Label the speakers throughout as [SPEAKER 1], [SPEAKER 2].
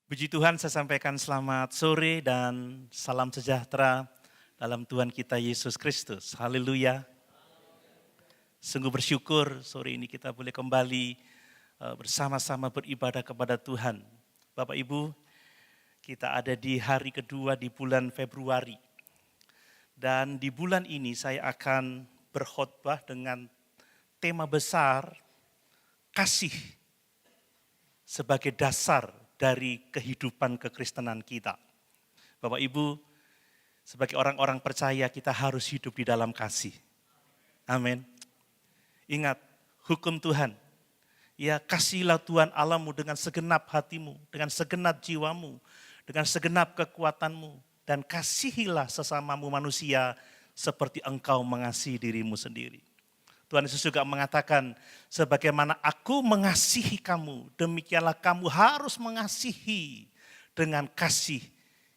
[SPEAKER 1] Puji Tuhan, saya sampaikan selamat sore dan salam sejahtera dalam Tuhan kita Yesus Kristus. Haleluya. Sungguh bersyukur sore ini kita boleh kembali bersama-sama beribadah kepada Tuhan. Bapak Ibu, kita ada di hari kedua di bulan Februari. Dan di bulan ini saya akan berkhotbah dengan tema besar kasih sebagai dasar dari kehidupan kekristenan kita. Bapak Ibu, sebagai orang-orang percaya kita harus hidup di dalam kasih. Amin. Ingat, hukum Tuhan. Ya, kasihilah Tuhan Allahmu dengan segenap hatimu, dengan segenap jiwamu, dengan segenap kekuatanmu, dan kasihilah sesamamu manusia seperti engkau mengasihi dirimu sendiri. Tuhan Yesus juga mengatakan, sebagaimana aku mengasihi kamu, demikianlah kamu harus mengasihi dengan kasih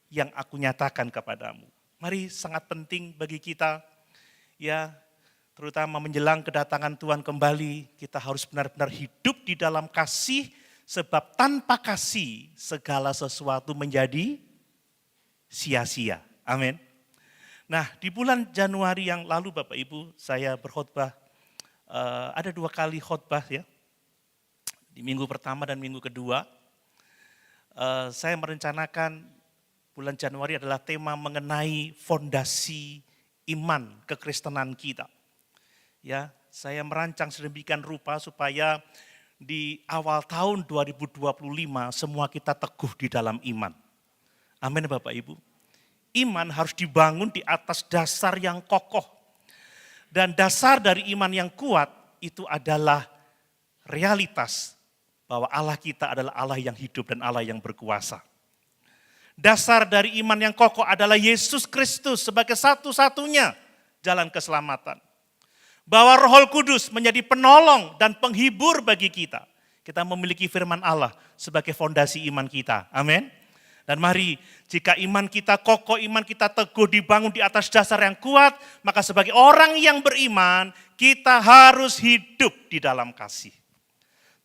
[SPEAKER 1] yang aku nyatakan kepadamu. Mari, sangat penting bagi kita, ya, terutama menjelang kedatangan Tuhan kembali, kita harus benar-benar hidup di dalam kasih, sebab tanpa kasih segala sesuatu menjadi sia-sia. Amin. Nah, di bulan Januari yang lalu Bapak Ibu, saya berkhotbah. Ada 2 kali khotbah ya, di minggu pertama dan minggu kedua. Saya merencanakan bulan Januari adalah tema mengenai fondasi iman kekristenan kita. Ya, saya merancang sedemikian rupa supaya di awal tahun 2025 semua kita teguh di dalam iman. Amin Bapak Ibu. Iman harus dibangun di atas dasar yang kokoh. Dan dasar dari iman yang kuat itu adalah realitas bahwa Allah kita adalah Allah yang hidup dan Allah yang berkuasa. Dasar dari iman yang kokoh adalah Yesus Kristus sebagai satu-satunya jalan keselamatan. Bahwa Roh Kudus menjadi penolong dan penghibur bagi kita. Kita memiliki firman Allah sebagai fondasi iman kita. Amin. Dan mari, jika iman kita kokoh, iman kita teguh dibangun di atas dasar yang kuat, maka sebagai orang yang beriman, kita harus hidup di dalam kasih.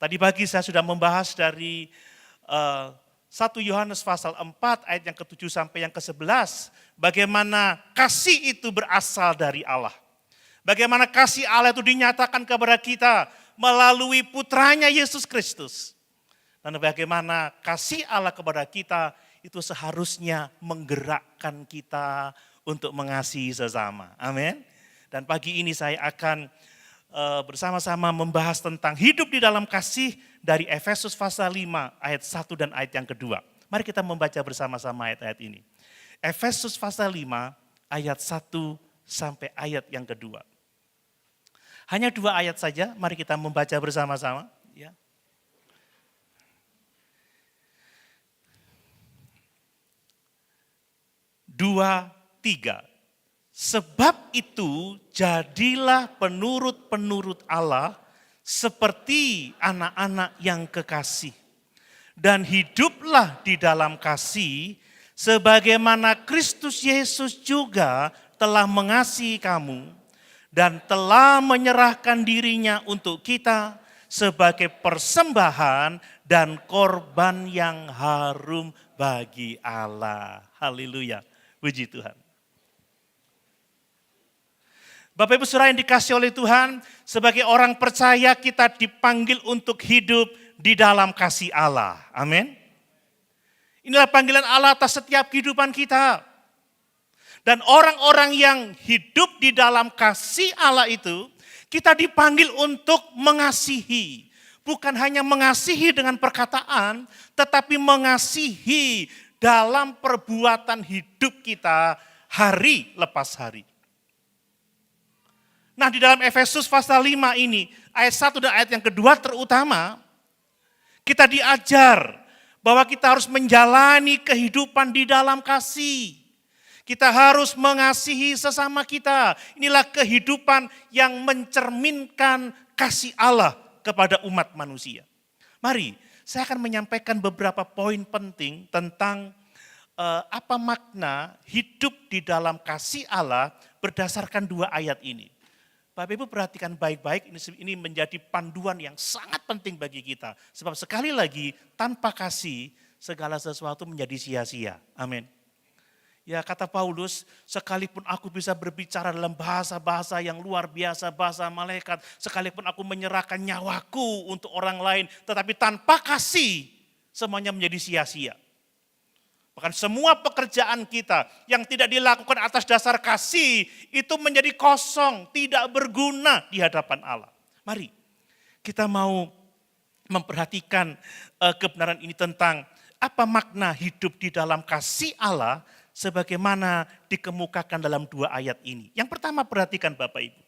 [SPEAKER 1] Tadi pagi saya sudah membahas dari 1 Yohanes pasal 4 ayat yang ke-7 sampai yang ke-11, bagaimana kasih itu berasal dari Allah. Bagaimana kasih Allah itu dinyatakan kepada kita melalui putranya Yesus Kristus. Dan bagaimana kasih Allah kepada kita itu seharusnya menggerakkan kita untuk mengasihi sesama. Amin. Dan pagi ini saya akan bersama-sama membahas tentang hidup di dalam kasih dari Efesus pasal 5 ayat 1 dan ayat yang kedua. Mari kita membaca bersama-sama ayat-ayat ini. Efesus pasal 5 ayat 1 sampai ayat yang kedua. Hanya 2 ayat saja, mari kita membaca bersama-sama. Ya. 2, 3. Sebab itu jadilah penurut-penurut Allah seperti anak-anak yang kekasih. Dan hiduplah di dalam kasih sebagaimana Kristus Yesus juga telah mengasihi kamu dan telah menyerahkan dirinya untuk kita sebagai persembahan dan korban yang harum bagi Allah. Haleluya. Puji Tuhan. Bapak Ibu Saudara yang dikasihi oleh Tuhan, sebagai orang percaya kita dipanggil untuk hidup di dalam kasih Allah. Amin. Inilah panggilan Allah atas setiap kehidupan kita. Dan orang-orang yang hidup di dalam kasih Allah itu, kita dipanggil untuk mengasihi. Bukan hanya mengasihi dengan perkataan, tetapi mengasihi dalam perbuatan hidup kita hari lepas hari. Nah, di dalam Efesus pasal 5 ini, ayat 1 dan ayat yang kedua terutama, kita diajar bahwa kita harus menjalani kehidupan di dalam kasih. Kita harus mengasihi sesama kita. Inilah kehidupan yang mencerminkan kasih Allah kepada umat manusia. Mari, saya akan menyampaikan beberapa poin penting tentang apa makna hidup di dalam kasih Allah berdasarkan 2 ayat ini. Bapak Ibu perhatikan baik-baik, ini menjadi panduan yang sangat penting bagi kita. Sebab sekali lagi tanpa kasih segala sesuatu menjadi sia-sia. Amin. Ya kata Paulus, sekalipun aku bisa berbicara dalam bahasa-bahasa yang luar biasa, bahasa malaikat, sekalipun aku menyerahkan nyawaku untuk orang lain, tetapi tanpa kasih, semuanya menjadi sia-sia. Bahkan semua pekerjaan kita yang tidak dilakukan atas dasar kasih, itu menjadi kosong, tidak berguna di hadapan Allah. Mari, kita mau memperhatikan kebenaran ini tentang apa makna hidup di dalam kasih Allah, sebagaimana dikemukakan dalam 2 ayat ini. Yang pertama perhatikan Bapak Ibu.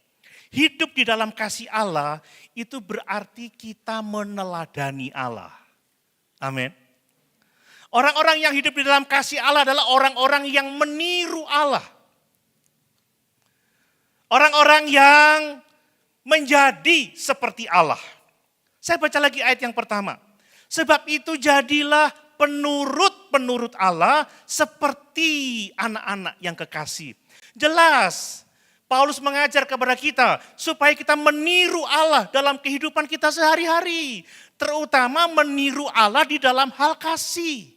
[SPEAKER 1] Hidup di dalam kasih Allah itu berarti kita meneladani Allah. Amin. Orang-orang yang hidup di dalam kasih Allah adalah orang-orang yang meniru Allah. Orang-orang yang menjadi seperti Allah. Saya baca lagi ayat yang pertama. Sebab itu jadilah penurut Allah seperti anak-anak yang kekasih. Jelas, Paulus mengajar kepada kita supaya kita meniru Allah dalam kehidupan kita sehari-hari. Terutama meniru Allah di dalam hal kasih.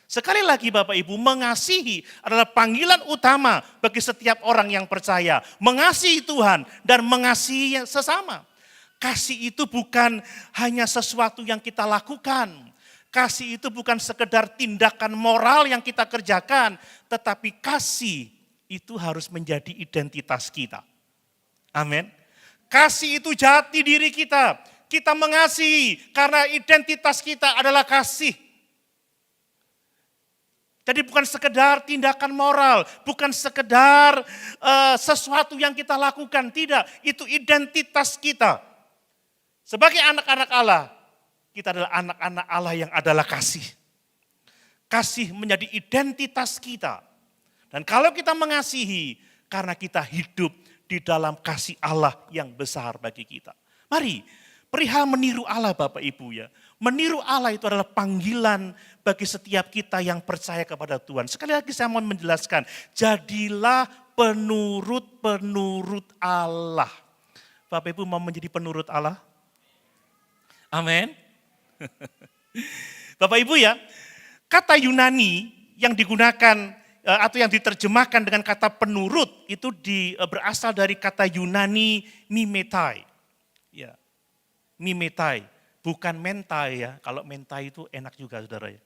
[SPEAKER 1] Sekali lagi Bapak Ibu, mengasihi adalah panggilan utama bagi setiap orang yang percaya. Mengasihi Tuhan dan mengasihi sesama. Kasih itu bukan hanya sesuatu yang kita lakukan. Kasih itu bukan sekedar tindakan moral yang kita kerjakan, tetapi kasih itu harus menjadi identitas kita. Amin. Kasih itu jati diri kita. Kita mengasihi karena identitas kita adalah kasih. Jadi bukan sekedar tindakan moral, bukan sekedar sesuatu yang kita lakukan, tidak. Itu identitas kita. Sebagai anak-anak Allah, kita adalah anak-anak Allah yang adalah kasih. Kasih menjadi identitas kita. Dan kalau kita mengasihi, karena kita hidup di dalam kasih Allah yang besar bagi kita. Mari, perihal meniru Allah Bapak Ibu ya. Meniru Allah itu adalah panggilan bagi setiap kita yang percaya kepada Tuhan. Sekali lagi saya mau menjelaskan, jadilah penurut-penurut Allah. Bapak Ibu mau menjadi penurut Allah? Amin. Bapak Ibu ya, kata Yunani yang digunakan atau yang diterjemahkan dengan kata penurut itu berasal dari kata Yunani mimetai. Ya, mimetai, bukan mentai ya. Kalau mentai itu enak juga saudara ya.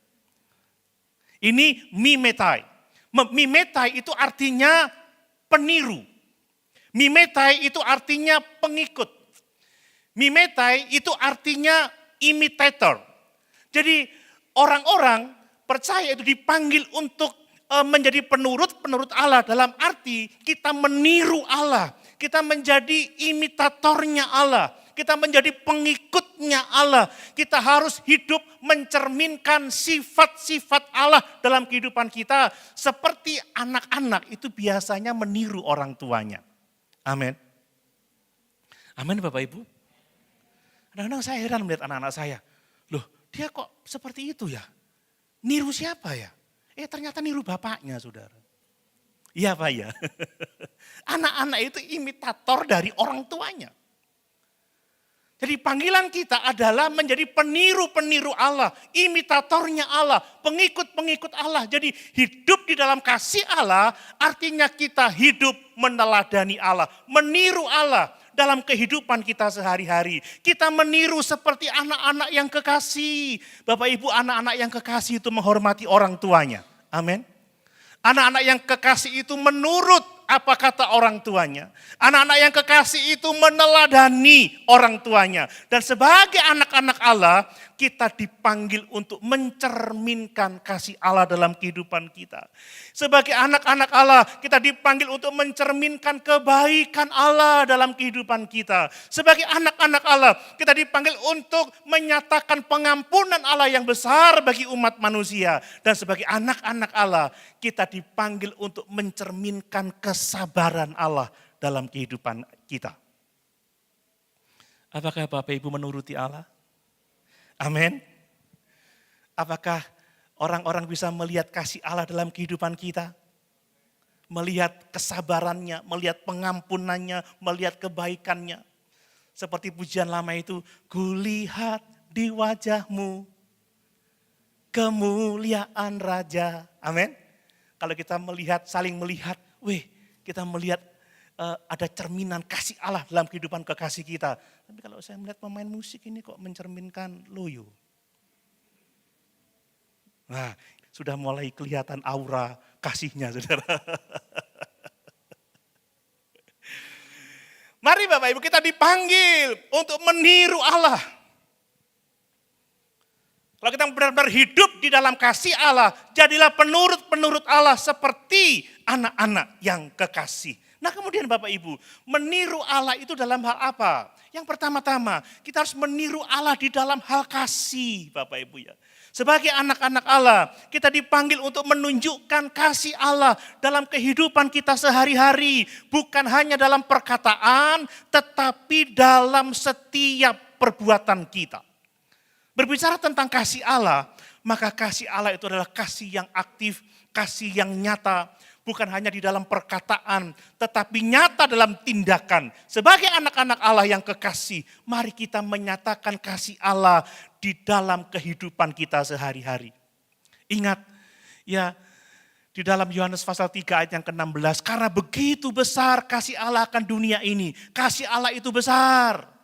[SPEAKER 1] Ini mimetai. Mimetai itu artinya peniru. Mimetai itu artinya pengikut. Mimetai itu artinya imitator. Jadi orang-orang percaya itu dipanggil untuk menjadi penurut Allah dalam arti kita meniru Allah. Kita menjadi imitatornya Allah. Kita menjadi pengikutnya Allah. Kita harus hidup mencerminkan sifat-sifat Allah dalam kehidupan kita. Seperti anak-anak itu biasanya meniru orang tuanya. Amin. Amin Bapak Ibu. Kadang-kadang saya heran melihat anak-anak saya. Loh dia kok seperti itu ya? Niru siapa ya? Ternyata niru bapaknya saudara. Iya Pak ya. Anak-anak itu imitator dari orang tuanya. Jadi panggilan kita adalah menjadi peniru-peniru Allah, imitatornya Allah, pengikut-pengikut Allah. Jadi hidup di dalam kasih Allah artinya kita hidup meneladani Allah, meniru Allah dalam kehidupan kita sehari-hari. Kita meniru seperti anak-anak yang kekasih. Bapak Ibu, anak-anak yang kekasih itu menghormati orang tuanya. Amin. Anak-anak yang kekasih itu menurut apa kata orang tuanya. Anak-anak yang kekasih itu meneladani orang tuanya. Dan sebagai anak-anak Allah, kita dipanggil untuk mencerminkan kasih Allah dalam kehidupan kita. Sebagai anak-anak Allah, kita dipanggil untuk mencerminkan kebaikan Allah dalam kehidupan kita. Sebagai anak-anak Allah, kita dipanggil untuk menyatakan pengampunan Allah yang besar bagi umat manusia. Dan sebagai anak-anak Allah, kita dipanggil untuk mencerminkan kesabaran Allah dalam kehidupan kita. Apakah Bapak Ibu menuruti Allah? Amin. Apakah orang-orang bisa melihat kasih Allah dalam kehidupan kita? Melihat kesabarannya, melihat pengampunannya, melihat kebaikannya. Seperti pujian lama itu, kulihat di wajahmu kemuliaan Raja. Amin. Kalau kita melihat, saling melihat, kita melihat ada cerminan kasih Allah dalam kehidupan kekasih kita. Tapi kalau saya melihat pemain musik ini kok mencerminkan loyo. Nah, sudah mulai kelihatan aura kasihnya, saudara. Mari Bapak Ibu, kita dipanggil untuk meniru Allah. Kalau kita benar-benar hidup di dalam kasih Allah, jadilah penurut-penurut Allah seperti anak-anak yang kekasih. Nah kemudian Bapak Ibu, meniru Allah itu dalam hal apa? Yang pertama-tama, kita harus meniru Allah di dalam hal kasih Bapak Ibu ya. Sebagai anak-anak Allah, kita dipanggil untuk menunjukkan kasih Allah dalam kehidupan kita sehari-hari. Bukan hanya dalam perkataan, tetapi dalam setiap perbuatan kita. Berbicara tentang kasih Allah, maka kasih Allah itu adalah kasih yang aktif, kasih yang nyata. Bukan hanya di dalam perkataan, tetapi nyata dalam tindakan. Sebagai anak-anak Allah yang kekasih, mari kita menyatakan kasih Allah di dalam kehidupan kita sehari-hari. Ingat, ya di dalam Yohanes pasal 3 ayat yang ke-16, karena begitu besar kasih Allah akan dunia ini. Kasih Allah itu besar.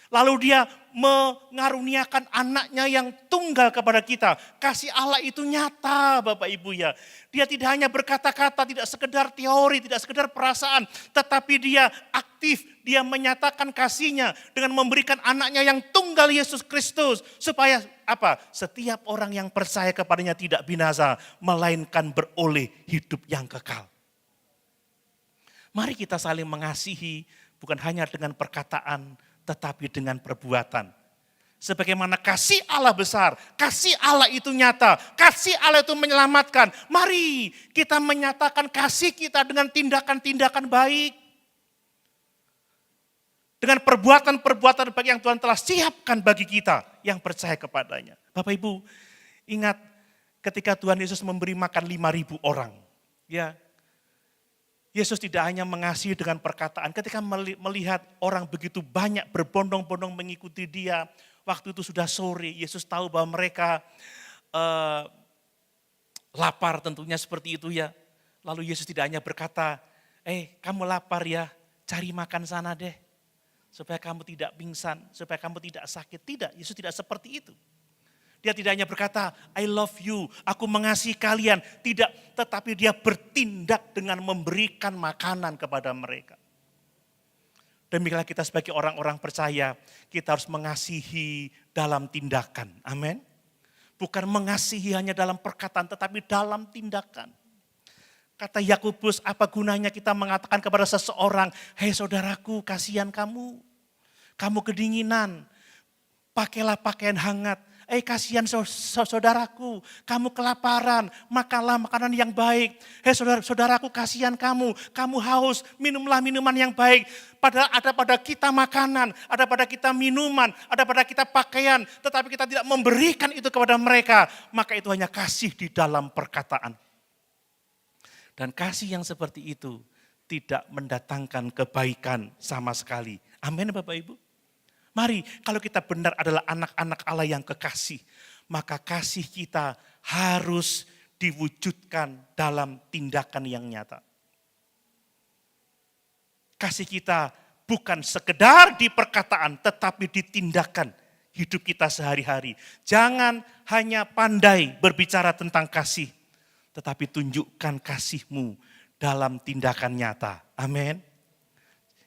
[SPEAKER 1] Lalu dia mengaruniakan anaknya yang tunggal kepada kita. Kasih Allah itu nyata Bapak Ibu ya. Dia tidak hanya berkata-kata, tidak sekedar teori, tidak sekedar perasaan. Tetapi dia aktif, dia menyatakan kasihnya dengan memberikan anaknya yang tunggal Yesus Kristus. Supaya apa? Setiap orang yang percaya kepadanya tidak binasa, melainkan beroleh hidup yang kekal. Mari kita saling mengasihi, bukan hanya dengan perkataan, tetapi dengan perbuatan. Sebagaimana kasih Allah besar, kasih Allah itu nyata, kasih Allah itu menyelamatkan. Mari kita menyatakan kasih kita dengan tindakan-tindakan baik. Dengan perbuatan-perbuatan baik yang Tuhan telah siapkan bagi kita yang percaya kepadanya. Bapak Ibu, ingat ketika Tuhan Yesus memberi makan 5.000 orang. Ya, Yesus tidak hanya mengasihi dengan perkataan, ketika melihat orang begitu banyak berbondong-bondong mengikuti dia, waktu itu sudah sore, Yesus tahu bahwa mereka lapar tentunya seperti itu ya. Lalu Yesus tidak hanya berkata, kamu lapar ya, cari makan sana deh. Supaya kamu tidak pingsan, supaya kamu tidak sakit. Tidak, Yesus tidak seperti itu. Dia tidak hanya berkata, I love you, aku mengasihi kalian. Tidak, tetapi dia bertindak dengan memberikan makanan kepada mereka. Demikianlah kita sebagai orang-orang percaya, kita harus mengasihi dalam tindakan. Amin. Bukan mengasihi hanya dalam perkataan, tetapi dalam tindakan. Kata Yakobus, apa gunanya kita mengatakan kepada seseorang, hei saudaraku, kasihan kamu. Kamu kedinginan, pakailah pakaian hangat. Kasihan saudaraku, kamu kelaparan, makanlah makanan yang baik. Saudaraku kasihan kamu haus, minumlah minuman yang baik. Padahal ada pada kita makanan, ada pada kita minuman, ada pada kita pakaian. Tetapi kita tidak memberikan itu kepada mereka. Maka itu hanya kasih di dalam perkataan. Dan kasih yang seperti itu tidak mendatangkan kebaikan sama sekali. Amin Bapak Ibu. Mari, kalau kita benar adalah anak-anak Allah yang kekasih, maka kasih kita harus diwujudkan dalam tindakan yang nyata. Kasih kita bukan sekedar di perkataan, tetapi di tindakan hidup kita sehari-hari. Jangan hanya pandai berbicara tentang kasih, tetapi tunjukkan kasih-Mu dalam tindakan nyata. Amin.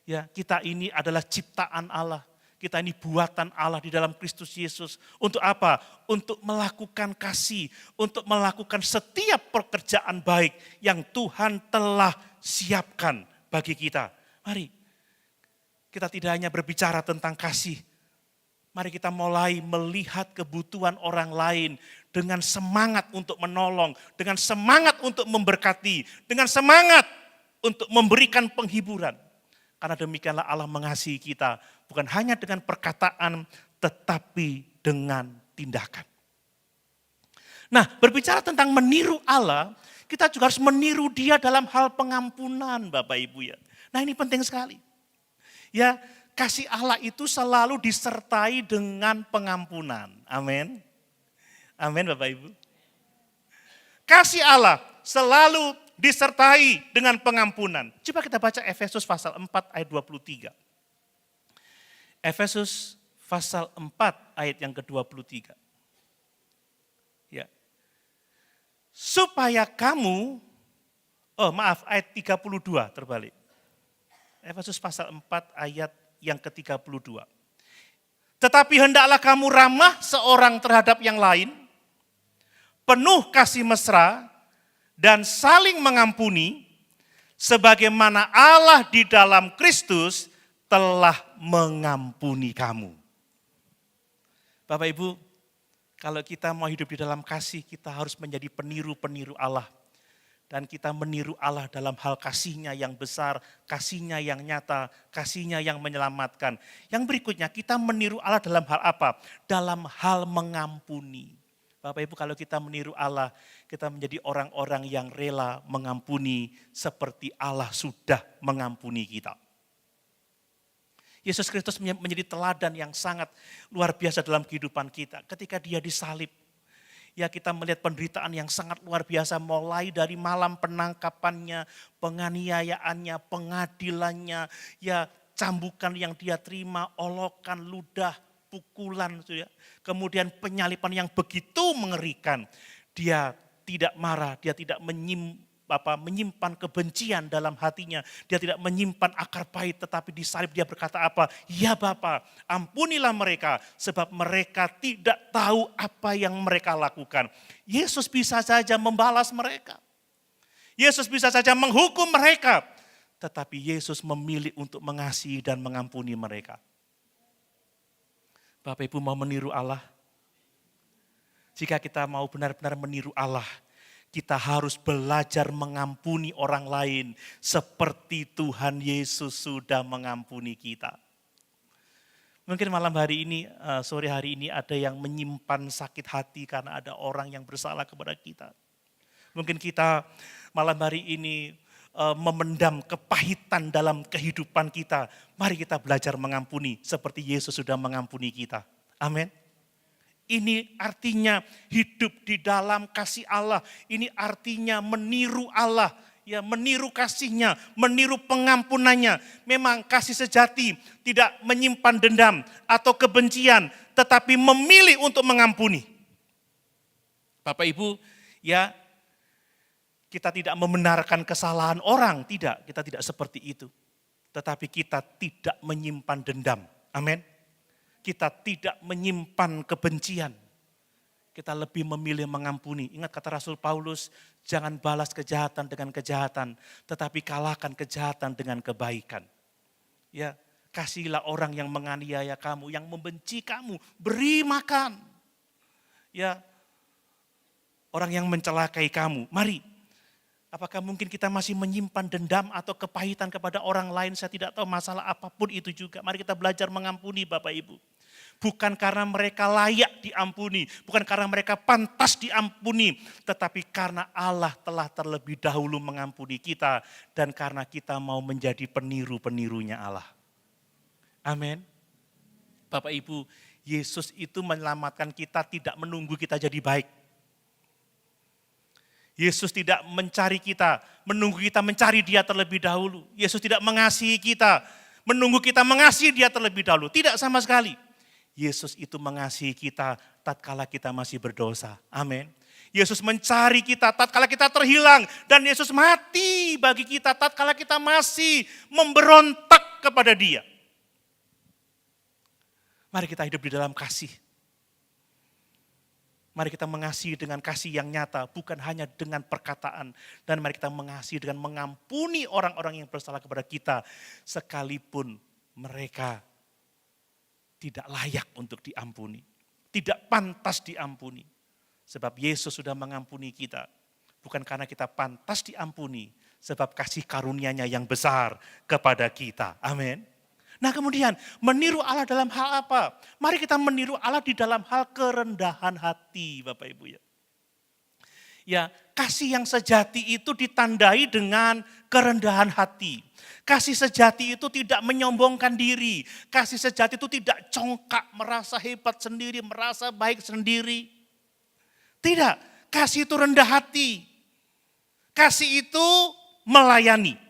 [SPEAKER 1] Ya, kita ini adalah ciptaan Allah. Kita ini buatan Allah di dalam Kristus Yesus. Untuk apa? Untuk melakukan kasih. Untuk melakukan setiap pekerjaan baik yang Tuhan telah siapkan bagi kita. Mari, kita tidak hanya berbicara tentang kasih. Mari kita mulai melihat kebutuhan orang lain dengan semangat untuk menolong. Dengan semangat untuk memberkati. Dengan semangat untuk memberikan penghiburan. Karena demikianlah Allah mengasihi kita. Bukan hanya dengan perkataan, tetapi dengan tindakan. Nah, berbicara tentang meniru Allah, kita juga harus meniru Dia dalam hal pengampunan, Bapak Ibu ya. Nah, ini penting sekali. Ya, kasih Allah itu selalu disertai dengan pengampunan. Amin. Amin Bapak Ibu. kasih Allah selalu disertai dengan pengampunan. Coba kita baca Efesus pasal 4 ayat 23. Efesus pasal 4 ayat yang ke-23. Ya. Supaya kamu, ayat 32 terbalik. Efesus pasal 4 ayat yang ke-32. Tetapi hendaklah kamu ramah seorang terhadap yang lain, penuh kasih mesra, dan saling mengampuni, sebagaimana Allah di dalam Kristus telah mengampuni kamu. Bapak Ibu, kalau kita mau hidup di dalam kasih, kita harus menjadi peniru-peniru Allah. Dan kita meniru Allah dalam hal kasih-Nya yang besar, kasih-Nya yang nyata, kasih-Nya yang menyelamatkan. Yang berikutnya, kita meniru Allah dalam hal apa? Dalam hal mengampuni. Bapak Ibu, kalau kita meniru Allah, kita menjadi orang-orang yang rela mengampuni seperti Allah sudah mengampuni kita. Yesus Kristus menjadi teladan yang sangat luar biasa dalam kehidupan kita. Ketika Dia disalib, ya kita melihat penderitaan yang sangat luar biasa, mulai dari malam penangkapannya, penganiayaannya, pengadilannya, ya cambukan yang Dia terima, olokan, ludah, pukulan, ya. Kemudian penyalipan yang begitu mengerikan. Dia tidak marah, Dia tidak menyimpan kebencian dalam hatinya. Dia tidak menyimpan akar pahit, tetapi disalib Dia berkata apa? Ya Bapa, ampunilah mereka, sebab mereka tidak tahu apa yang mereka lakukan. Yesus bisa saja membalas mereka. Yesus bisa saja menghukum mereka. Tetapi Yesus memilih untuk mengasihi dan mengampuni mereka. Bapak Ibu mau meniru Allah? Jika kita mau benar-benar meniru Allah, kita harus belajar mengampuni orang lain seperti Tuhan Yesus sudah mengampuni kita. Mungkin malam hari ini, sore hari ini ada yang menyimpan sakit hati karena ada orang yang bersalah kepada kita. Mungkin kita malam hari ini memendam kepahitan dalam kehidupan kita. Mari kita belajar mengampuni seperti Yesus sudah mengampuni kita. Amin. Ini artinya hidup di dalam kasih Allah. Ini artinya meniru Allah, ya meniru kasih-Nya, meniru pengampunannya. Memang kasih sejati tidak menyimpan dendam atau kebencian, tetapi memilih untuk mengampuni. Bapak Ibu, ya kita tidak membenarkan kesalahan orang, tidak, kita tidak seperti itu. Tetapi kita tidak menyimpan dendam. Amin. Kita tidak menyimpan kebencian. Kita lebih memilih mengampuni. Ingat kata Rasul Paulus, jangan balas kejahatan dengan kejahatan, tetapi kalahkan kejahatan dengan kebaikan. Ya, kasihilah orang yang menganiaya kamu, yang membenci kamu, beri makan. Ya, orang yang mencelakai kamu, mari. Apakah mungkin kita masih menyimpan dendam atau kepahitan kepada orang lain? Saya tidak tahu, masalah apapun itu juga. Mari kita belajar mengampuni Bapak Ibu. Bukan karena mereka layak diampuni, bukan karena mereka pantas diampuni, tetapi karena Allah telah terlebih dahulu mengampuni kita dan karena kita mau menjadi peniru-penirunya Allah. Amin. Bapak Ibu, Yesus itu menyelamatkan kita tidak menunggu kita jadi baik. Yesus tidak mencari kita, menunggu kita mencari Dia terlebih dahulu. Yesus tidak mengasihi kita, menunggu kita mengasihi Dia terlebih dahulu. Tidak sama sekali. Yesus itu mengasihi kita tatkala kita masih berdosa. Amin. Yesus mencari kita tatkala kita terhilang. Dan Yesus mati bagi kita tatkala kita masih memberontak kepada Dia. Mari kita hidup di dalam kasih. Mari kita mengasihi dengan kasih yang nyata, bukan hanya dengan perkataan. Dan mari kita mengasihi dengan mengampuni orang-orang yang bersalah kepada kita, sekalipun mereka tidak layak untuk diampuni. Tidak pantas diampuni. Sebab Yesus sudah mengampuni kita. Bukan karena kita pantas diampuni, sebab kasih karunia-Nya yang besar kepada kita. Amin. Nah kemudian meniru Allah dalam hal apa? Mari kita meniru Allah di dalam hal kerendahan hati Bapak Ibu ya. Ya, kasih yang sejati itu ditandai dengan kerendahan hati. Kasih sejati itu tidak menyombongkan diri. Kasih sejati itu tidak congkak, merasa hebat sendiri, merasa baik sendiri. Tidak, Kasih itu rendah hati. Kasih itu melayani.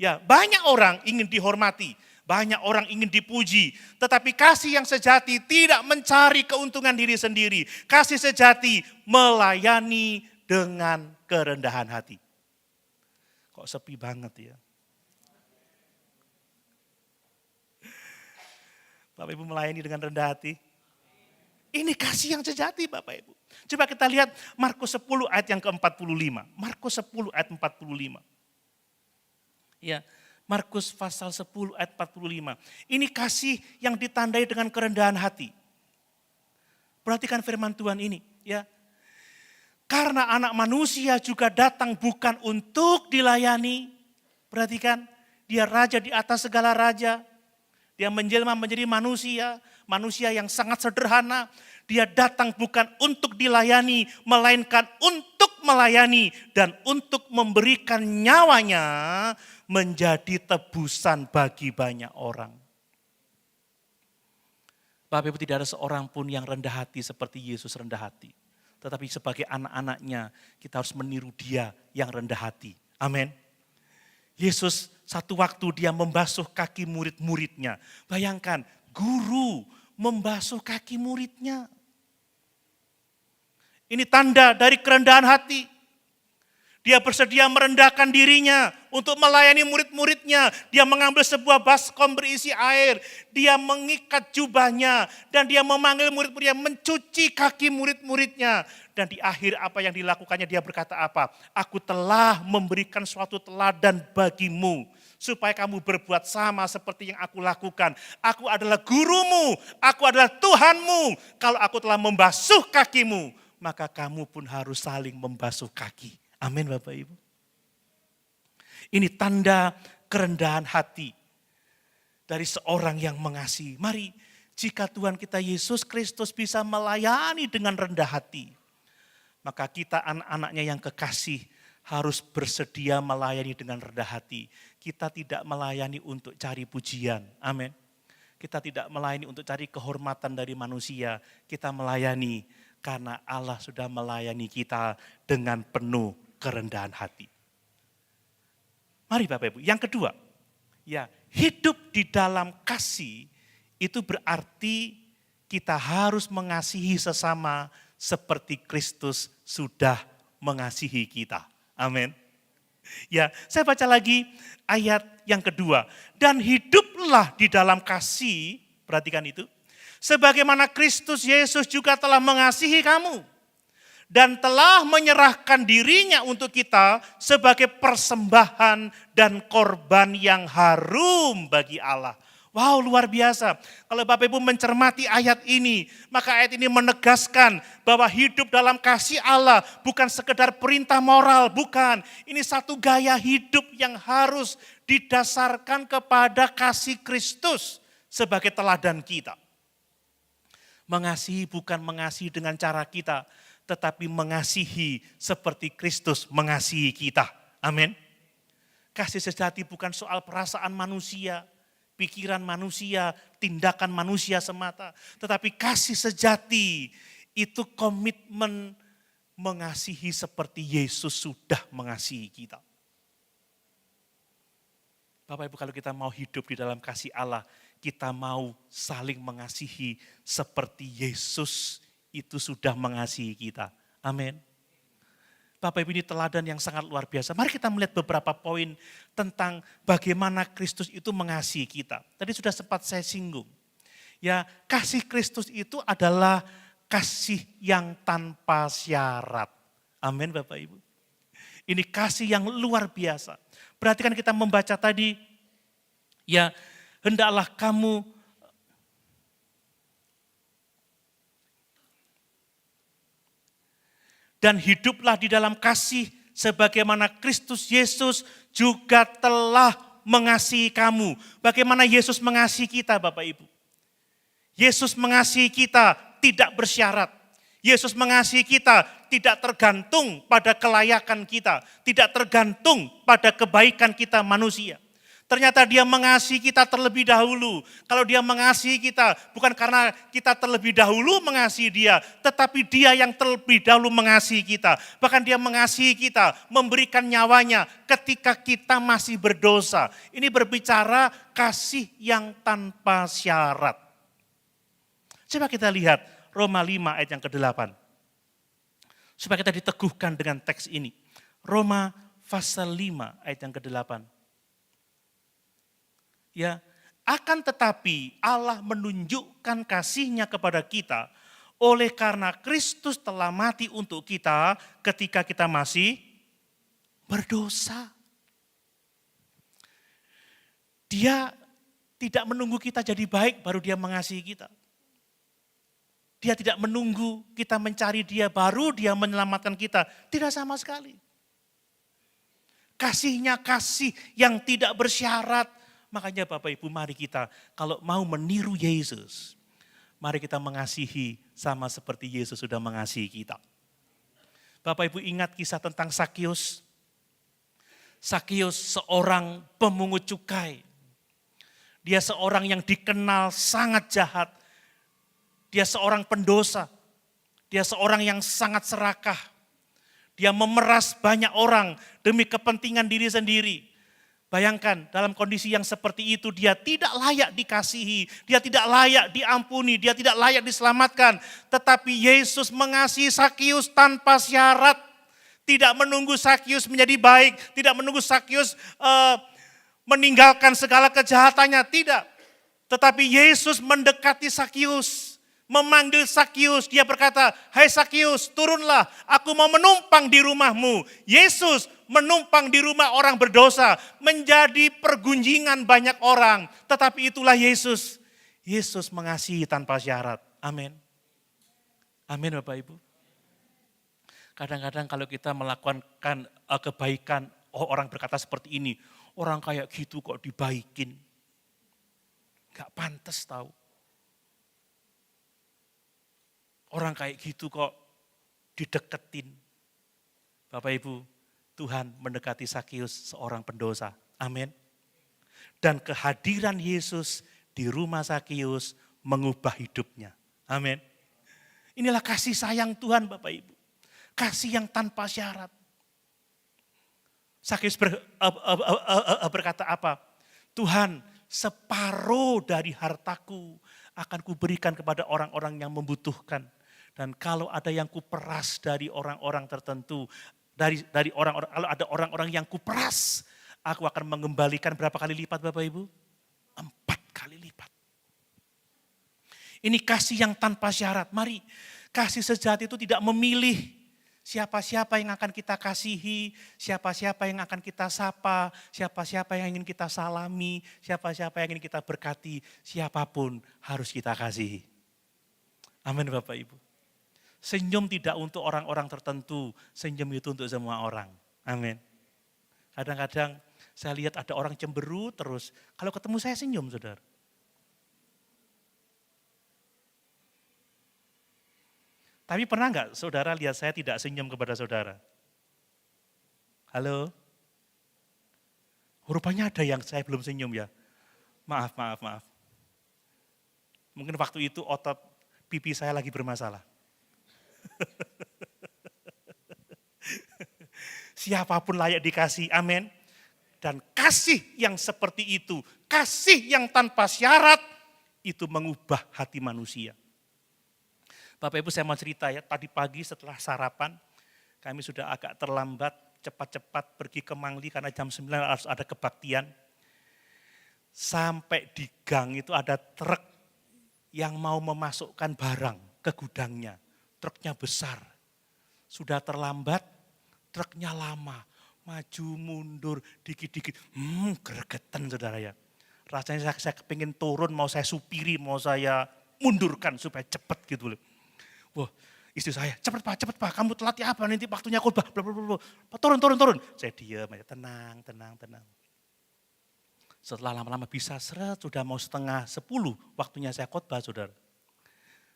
[SPEAKER 1] Ya, banyak orang ingin dihormati, banyak orang ingin dipuji, tetapi kasih yang sejati tidak mencari keuntungan diri sendiri. Kasih sejati melayani dengan kerendahan hati. Kok sepi banget ya? Bapak Ibu melayani dengan rendah hati. Ini kasih yang sejati Bapak Ibu. Coba kita lihat Markus 10 ayat yang ke-45. Markus 10 ayat 45. Ya, Markus pasal 10 ayat 45. Ini kasih yang ditandai dengan kerendahan hati. Perhatikan firman Tuhan ini, ya. Karena anak manusia juga datang bukan untuk dilayani. Perhatikan, dia raja di atas segala raja. Dia menjelma menjadi manusia, manusia yang sangat sederhana. Dia datang bukan untuk dilayani, melainkan untuk melayani dan untuk memberikan nyawanya menjadi tebusan bagi banyak orang. Bapak Ibu, tidak ada seorang pun yang rendah hati seperti Yesus rendah hati. Tetapi sebagai anak-anaknya kita harus meniru dia yang rendah hati. Amin. Yesus satu waktu dia membasuh kaki murid-muridnya. Bayangkan, guru membasuh kaki muridnya. Ini tanda dari kerendahan hati. Dia bersedia merendahkan dirinya untuk melayani murid-muridnya. Dia mengambil sebuah baskom berisi air. Dia mengikat jubahnya dan dia memanggil murid-muridnya mencuci kaki murid-muridnya. Dan di akhir apa yang dilakukannya dia berkata apa? Aku telah memberikan suatu teladan bagimu supaya kamu berbuat sama seperti yang aku lakukan. Aku adalah gurumu, aku adalah Tuhanmu. Kalau aku telah membasuh kakimu, maka kamu pun harus saling membasuh kaki. Amin Bapak Ibu. Ini tanda kerendahan hati dari seorang yang mengasihi. Mari jika Tuhan kita Yesus Kristus bisa melayani dengan rendah hati, maka kita anak-anaknya yang kekasih harus bersedia melayani dengan rendah hati. Kita tidak melayani untuk cari pujian. Amin. Kita tidak melayani untuk cari kehormatan dari manusia. Kita melayani karena Allah sudah melayani kita dengan penuh kerendahan hati. Mari Bapak Ibu, yang kedua, ya hidup di dalam kasih itu berarti kita harus mengasihi sesama seperti Kristus sudah mengasihi kita. Amin. Ya, saya baca lagi ayat yang kedua. Dan hiduplah di dalam kasih, perhatikan itu. Sebagaimana Kristus Yesus juga telah mengasihi kamu. Dan telah menyerahkan dirinya untuk kita sebagai persembahan dan korban yang harum bagi Allah. Wow, luar biasa. Kalau Bapak Ibu mencermati ayat ini, maka ayat ini menegaskan bahwa hidup dalam kasih Allah bukan sekedar perintah moral, bukan. Ini satu gaya hidup yang harus didasarkan kepada kasih Kristus sebagai teladan kita. Mengasihi bukan mengasihi dengan cara kita, tetapi mengasihi seperti Kristus mengasihi kita. Amin. Kasih sejati bukan soal perasaan manusia, pikiran manusia, tindakan manusia semata. Tetapi kasih sejati itu komitmen mengasihi seperti Yesus sudah mengasihi kita. Bapak Ibu, kalau kita mau hidup di dalam kasih Allah, kita mau saling mengasihi seperti Yesus itu sudah mengasihi kita. Amin. Bapak Ibu, ini teladan yang sangat luar biasa. Mari kita melihat beberapa poin tentang bagaimana Kristus itu mengasihi kita. Tadi sudah sempat saya singgung. Ya, kasih Kristus itu adalah kasih yang tanpa syarat. Amin Bapak Ibu. Ini kasih yang luar biasa. Perhatikan kita membaca tadi, ya hendaklah kamu dan hiduplah di dalam kasih sebagaimana Kristus Yesus juga telah mengasihi kamu. Bagaimana Yesus mengasihi kita Bapak Ibu? Yesus mengasihi kita tidak bersyarat. Yesus mengasihi kita tidak tergantung pada kelayakan kita, tidak tergantung pada kebaikan kita manusia. Ternyata dia mengasihi kita terlebih dahulu. Kalau dia mengasihi kita, bukan karena kita terlebih dahulu mengasihi dia, tetapi dia yang terlebih dahulu mengasihi kita. Bahkan dia mengasihi kita, memberikan nyawanya ketika kita masih berdosa. Ini berbicara kasih yang tanpa syarat. Coba kita lihat Roma 5 ayat yang ke-8. Supaya kita diteguhkan dengan teks ini. Roma pasal 5 ayat yang ke-8. Ya, akan tetapi Allah menunjukkan kasih-Nya kepada kita oleh karena Kristus telah mati untuk kita ketika kita masih berdosa. Dia tidak menunggu kita jadi baik baru dia mengasihi kita. Dia tidak menunggu kita mencari dia baru dia menyelamatkan kita. Tidak sama sekali. Kasih-Nya kasih yang tidak bersyarat. Makanya Bapak Ibu mari kita kalau mau meniru Yesus, mari kita mengasihi sama seperti Yesus sudah mengasihi kita. Bapak Ibu ingat kisah tentang Sakius. Sakius seorang pemungut cukai. Dia seorang yang dikenal sangat jahat. Dia seorang pendosa. Dia seorang yang sangat serakah. Dia memeras banyak orang demi kepentingan diri sendiri. Bayangkan dalam kondisi yang seperti itu dia tidak layak dikasihi, dia tidak layak diampuni, dia tidak layak diselamatkan. Tetapi Yesus mengasihi Sakius tanpa syarat. Tidak menunggu Sakius menjadi baik, tidak menunggu Sakius meninggalkan segala kejahatannya, tidak. Tetapi Yesus mendekati Sakius, memanggil Sakius, dia berkata, "Hai Sakius, turunlah, aku mau menumpang di rumahmu." Yesus menumpang di rumah orang berdosa, menjadi pergunjingan banyak orang. Tetapi itulah Yesus. Yesus mengasihi tanpa syarat. Amin. Amin Bapak Ibu. Kadang-kadang kalau kita melakukan kebaikan, orang berkata seperti ini, orang kayak gitu kok dibaikin. Gak pantas tahu. Orang kayak gitu kok dideketin. Bapak Ibu, Tuhan mendekati Sakius seorang pendosa. Amin. Dan kehadiran Yesus di rumah Sakius mengubah hidupnya. Amin. Inilah kasih sayang Tuhan Bapak Ibu. Kasih yang tanpa syarat. Sakius berkata apa? Tuhan, separuh dari hartaku akan kuberikan kepada orang-orang yang membutuhkan. Dan kalau ada yang kuperas dari orang-orang tertentu, dari orang-orang, kalau ada orang-orang yang kuperas, aku akan mengembalikan berapa kali lipat Bapak Ibu? 4 kali lipat. Ini kasih yang tanpa syarat. Mari, kasih sejati itu tidak memilih siapa-siapa yang akan kita kasihi, siapa-siapa yang akan kita sapa, siapa-siapa yang ingin kita salami, siapa-siapa yang ingin kita berkati, siapapun harus kita kasihi. Amin Bapak Ibu. Senyum tidak untuk orang-orang tertentu, senyum itu untuk semua orang. Amin. Kadang-kadang saya lihat ada orang cemberut terus, kalau ketemu saya senyum saudara. Tapi pernah enggak saudara lihat saya tidak senyum kepada saudara? Halo? Rupanya ada yang saya belum senyum ya. Maaf. Mungkin waktu itu otot pipi saya lagi bermasalah. Siapapun layak dikasih, amin. Dan kasih yang seperti itu, kasih yang tanpa syarat, itu mengubah hati manusia. Bapak Ibu saya mau cerita ya, tadi pagi setelah sarapan, kami sudah agak terlambat, cepat-cepat pergi ke Mangli karena jam 9 harus ada kebaktian. Sampai di gang itu ada truk yang mau memasukkan barang ke gudangnya. Truknya besar, sudah terlambat, truknya lama, maju mundur, dikit-dikit, gregetan saudara ya. Rasanya saya kepingin turun, mau saya supiri, mau saya mundurkan supaya cepat gitu loh. Wah, istri saya, cepat pak, kamu telat ya apa, nanti waktunya khotbah, turun. Saya diam aja, tenang. Setelah lama-lama bisa seret, sudah mau 9:30 waktunya saya khotbah saudara.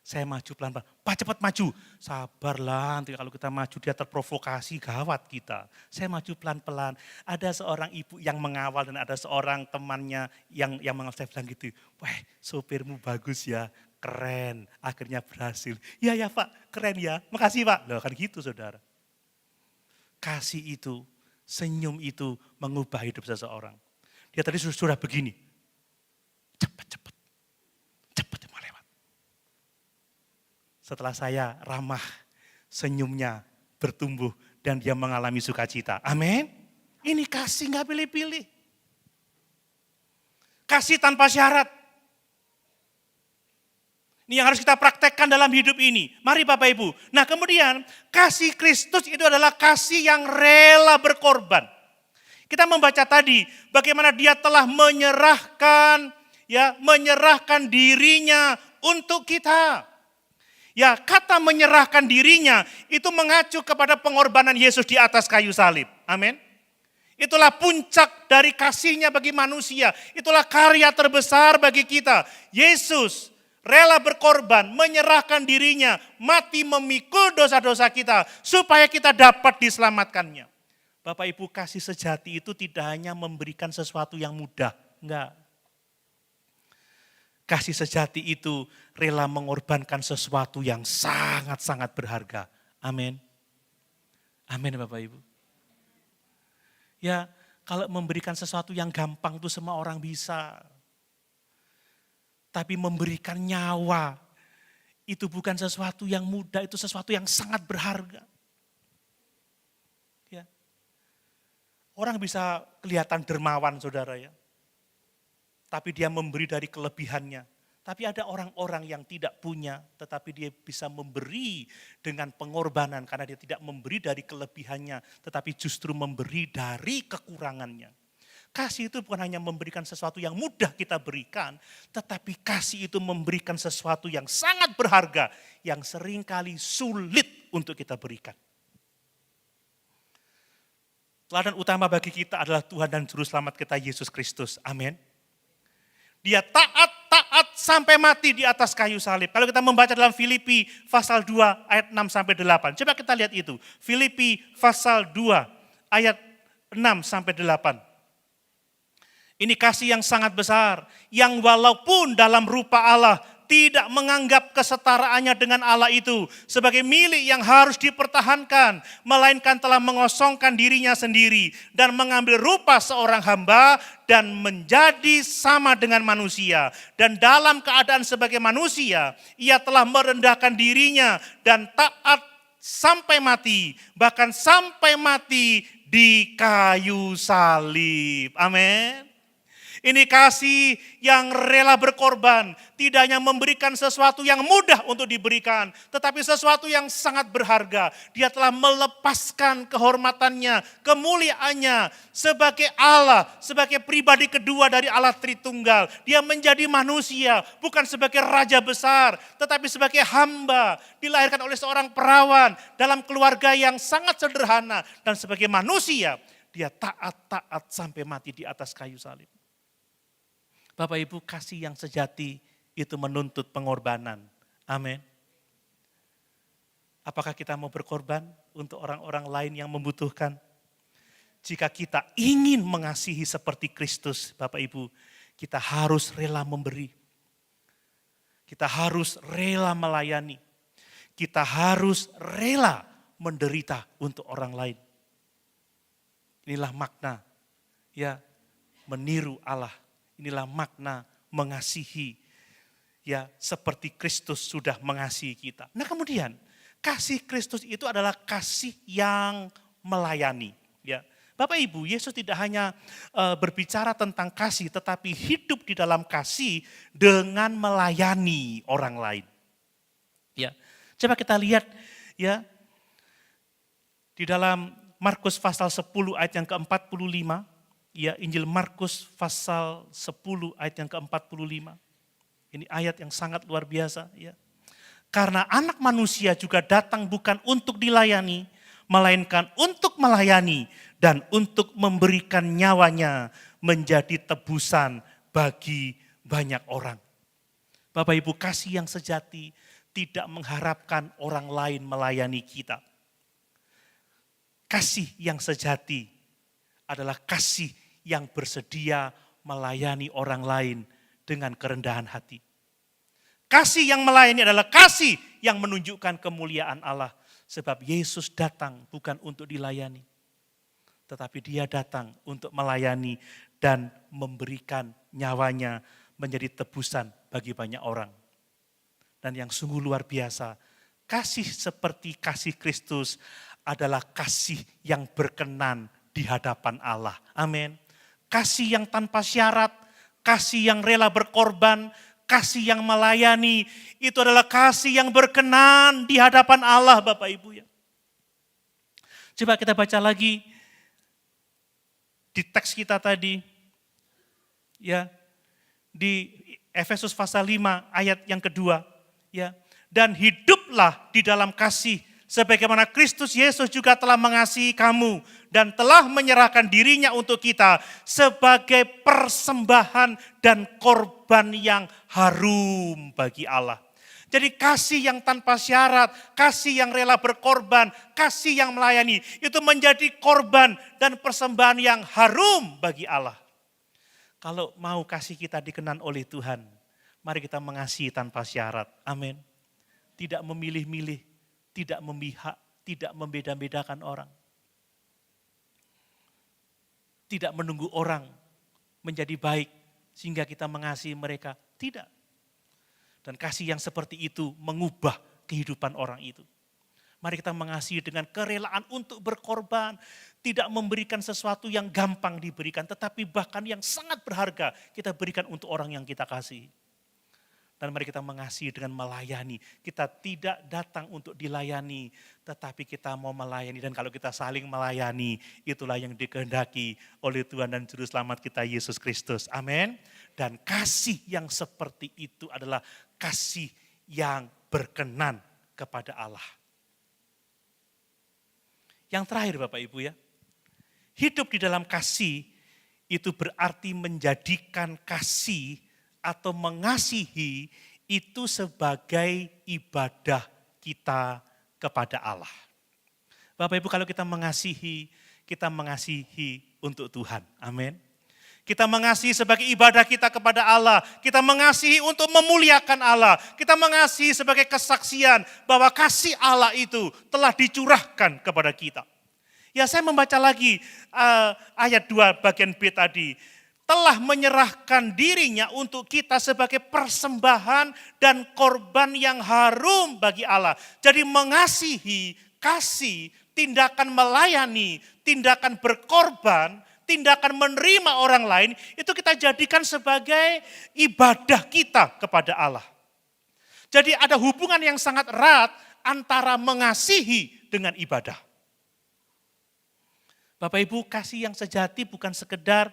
[SPEAKER 1] Saya maju pelan-pelan, Pak cepat maju. Sabarlah, nanti kalau kita maju dia terprovokasi, gawat kita. Saya maju pelan-pelan. Ada seorang ibu yang mengawal dan ada seorang temannya yang mengawal. Saya bilang gitu, wah sopirmu bagus ya, keren, akhirnya berhasil. Ya Pak, keren ya, makasih Pak. Loh kan gitu saudara. Kasih itu, senyum itu mengubah hidup seseorang. Dia tadi sudah begini, cepat mau lewat. Setelah saya ramah, senyumnya bertumbuh dan dia mengalami sukacita. Amin. Ini kasih nggak pilih-pilih. Kasih tanpa syarat. Ini yang harus kita praktekkan dalam hidup ini. Mari Bapak Ibu. Nah kemudian kasih Kristus itu adalah kasih yang rela berkorban. Kita membaca tadi bagaimana dia telah menyerahkan dirinya untuk kita. Ya, kata menyerahkan dirinya itu mengacu kepada pengorbanan Yesus di atas kayu salib. Amin. Itulah puncak dari kasihnya bagi manusia. Itulah karya terbesar bagi kita. Yesus rela berkorban, menyerahkan dirinya, mati memikul dosa-dosa kita supaya kita dapat diselamatkannya. Bapak Ibu, kasih sejati itu tidak hanya memberikan sesuatu yang mudah, enggak. Kasih sejati itu rela mengorbankan sesuatu yang sangat-sangat berharga. Amin. Amin Bapak Ibu. Ya, kalau memberikan sesuatu yang gampang itu semua orang bisa. Tapi memberikan nyawa itu bukan sesuatu yang mudah, itu sesuatu yang sangat berharga. Ya. Orang bisa kelihatan dermawan saudara ya. Tapi dia memberi dari kelebihannya. Tapi ada orang-orang yang tidak punya, tetapi dia bisa memberi dengan pengorbanan karena dia tidak memberi dari kelebihannya, tetapi justru memberi dari kekurangannya. Kasih itu bukan hanya memberikan sesuatu yang mudah kita berikan, tetapi kasih itu memberikan sesuatu yang sangat berharga, yang seringkali sulit untuk kita berikan. Teladan utama bagi kita adalah Tuhan dan Juru Selamat kita Yesus Kristus. Amin. Dia taat sampai mati di atas kayu salib. Kalau kita membaca dalam Filipi pasal 2 ayat 6-8. Coba kita lihat itu. Filipi pasal 2 ayat 6-8. Ini kasih yang sangat besar. Yang walaupun dalam rupa Allah tidak menganggap kesetaraannya dengan Allah itu sebagai milik yang harus dipertahankan, melainkan telah mengosongkan dirinya sendiri dan mengambil rupa seorang hamba dan menjadi sama dengan manusia. Dan dalam keadaan sebagai manusia, ia telah merendahkan dirinya dan taat sampai mati, bahkan sampai mati di kayu salib. Amin. Ini kasih yang rela berkorban, tidak hanya memberikan sesuatu yang mudah untuk diberikan, tetapi sesuatu yang sangat berharga. Dia telah melepaskan kehormatannya, kemuliaannya sebagai Allah, sebagai pribadi kedua dari Allah Tritunggal. Dia menjadi manusia, bukan sebagai raja besar, tetapi sebagai hamba. Dilahirkan oleh seorang perawan dalam keluarga yang sangat sederhana. Dan sebagai manusia, dia taat sampai mati di atas kayu salib. Bapak Ibu, kasih yang sejati itu menuntut pengorbanan. Amin. Apakah kita mau berkorban untuk orang-orang lain yang membutuhkan? Jika kita ingin mengasihi seperti Kristus, Bapak Ibu, kita harus rela memberi. Kita harus rela melayani. Kita harus rela menderita untuk orang lain. Inilah makna ya meniru Allah. Inilah makna mengasihi ya seperti Kristus sudah mengasihi kita. Nah kemudian kasih Kristus itu adalah kasih yang melayani. Ya, Bapak Ibu, Yesus tidak hanya berbicara tentang kasih, tetapi hidup di dalam kasih dengan melayani orang lain. Ya, coba kita lihat ya di dalam Markus pasal 10 ayat yang ke-45. Ya, Injil Markus pasal 10 ayat yang ke-45. Ini ayat yang sangat luar biasa ya. Karena anak manusia juga datang bukan untuk dilayani, melainkan untuk melayani dan untuk memberikan nyawanya menjadi tebusan bagi banyak orang. Bapak Ibu, kasih yang sejati tidak mengharapkan orang lain melayani kita. Kasih yang sejati adalah kasih yang bersedia melayani orang lain dengan kerendahan hati. Kasih yang melayani adalah kasih yang menunjukkan kemuliaan Allah. Sebab Yesus datang bukan untuk dilayani, tetapi dia datang untuk melayani dan memberikan nyawanya menjadi tebusan bagi banyak orang. Dan yang sungguh luar biasa, kasih seperti kasih Kristus adalah kasih yang berkenan di hadapan Allah. Amin. Kasih yang tanpa syarat, kasih yang rela berkorban, kasih yang melayani, itu adalah kasih yang berkenan di hadapan Allah, Bapak Ibu ya. Coba kita baca lagi di teks kita tadi, ya, di Efesus pasal 5 ayat yang kedua, ya. Dan hiduplah di dalam kasih, sebagaimana Kristus Yesus juga telah mengasihi kamu dan telah menyerahkan dirinya untuk kita sebagai persembahan dan korban yang harum bagi Allah. Jadi kasih yang tanpa syarat, kasih yang rela berkorban, kasih yang melayani, itu menjadi korban dan persembahan yang harum bagi Allah. Kalau mau kasih kita dikenan oleh Tuhan, mari kita mengasihi tanpa syarat. Amin. Tidak memilih-milih, tidak memihak, tidak membeda-bedakan orang. Tidak menunggu orang menjadi baik sehingga kita mengasihi mereka. Tidak. Dan kasih yang seperti itu mengubah kehidupan orang itu. Mari kita mengasihi dengan kerelaan untuk berkorban. Tidak memberikan sesuatu yang gampang diberikan, tetapi bahkan yang sangat berharga kita berikan untuk orang yang kita kasih. Dan mari kita mengasihi dengan melayani. Kita tidak datang untuk dilayani, tetapi kita mau melayani. Dan kalau kita saling melayani, itulah yang dikehendaki oleh Tuhan dan Juru Selamat kita Yesus Kristus. Amin. Dan kasih yang seperti itu adalah kasih yang berkenan kepada Allah. Yang terakhir Bapak Ibu ya, hidup di dalam kasih itu berarti menjadikan kasih atau mengasihi itu sebagai ibadah kita kepada Allah. Bapak Ibu, kalau kita mengasihi untuk Tuhan. Amin. Kita mengasihi sebagai ibadah kita kepada Allah. Kita mengasihi untuk memuliakan Allah. Kita mengasihi sebagai kesaksian bahwa kasih Allah itu telah dicurahkan kepada kita. Ya, saya membaca lagi ayat 2 bagian B tadi. Telah menyerahkan dirinya untuk kita sebagai persembahan dan korban yang harum bagi Allah. Jadi mengasihi, kasih, tindakan melayani, tindakan berkorban, tindakan menerima orang lain, itu kita jadikan sebagai ibadah kita kepada Allah. Jadi ada hubungan yang sangat erat antara mengasihi dengan ibadah. Bapak Ibu, kasih yang sejati bukan sekedar